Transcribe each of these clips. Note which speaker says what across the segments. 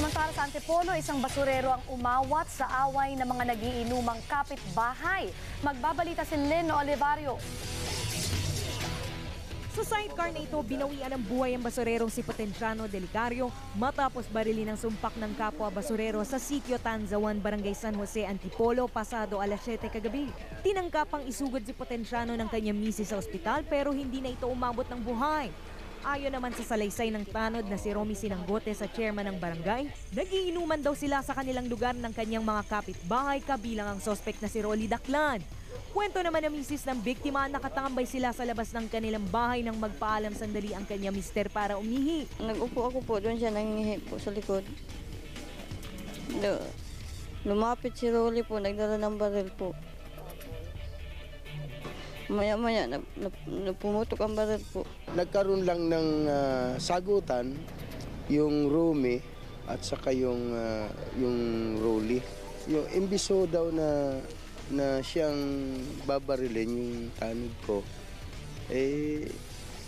Speaker 1: Samantala sa Antipolo, isang basurero ang umawat sa away ng mga nagiinumang kapitbahay. Magbabalita si Lynn Olivario.
Speaker 2: Sa sidecar na ito, binawian ng buhay ang basurerong si Potenciano Delicario matapos barilin ng sumpak ng kapwa basurero sa sitio Tanzawan, Barangay San Jose, Antipolo, pasado alas 7 kagabi. Tinangkapang isugod si Potenciano ng kanyang misis sa ospital pero hindi na ito umabot ng buhay. Ayon naman sa salaysay ng tanod na si Romy Sinanggote sa chairman ng barangay, nagiinuman daw sila sa kanilang lugar ng kanyang mga kapitbahay kabilang ang sospek na si Rolly Daclan. Kwento naman ng misis ng biktima, nakatambay sila sa labas ng kanilang bahay nang magpaalam sandali ang kanyang mister para umihi.
Speaker 3: Nag-upo ako po, doon siya nangingihi po sa likod. Lumapit si Rolly po, nagdala ng baril po. Maya-maya, pumutok ang baril po.
Speaker 4: Nagkaroon lang ng sagutan yung Romy at saka yung Rolly. Yung imbiso daw na siyang babarilin yung tanod ko,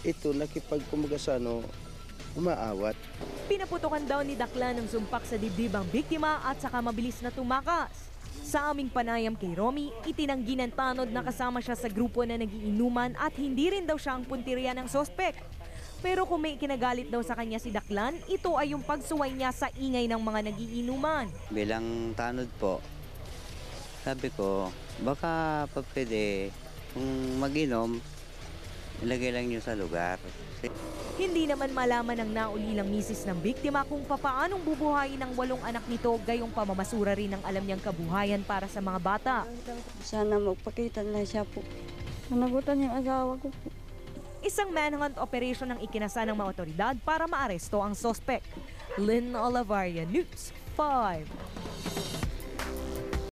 Speaker 4: ito nakipagkumagasano, umaawat.
Speaker 2: Pinaputokan daw ni Daclan ng sumpak sa dibdib ang biktima at saka mabilis na tumakas. Sa aming panayam kay Romy, itinanggi ng tanod na kasama siya sa grupo na nagiinuman at hindi rin daw siya ang punteriya ng sospek. Pero kung may kinagalit daw sa kanya si Daclan, ito ay yung pagsuway niya sa ingay ng mga nagiinuman.
Speaker 5: Bilang tanod po, sabi ko, baka pa pwede kung mag-inom, ilagay lang nyo sa lugar.
Speaker 2: Hindi naman malaman ng naulilang misis ng biktima kung papaanong bubuhayin ang 8 anak nito, gayong pamamasura rin ang alam niyang kabuhayan para sa mga bata.
Speaker 3: Sana magpakita na siya po. Managutan yung asawa ko po.
Speaker 2: Isang manhunt operation ang ikinasa ng mga otoridad para maaresto ang sospek. Lynn Olivario, News 5.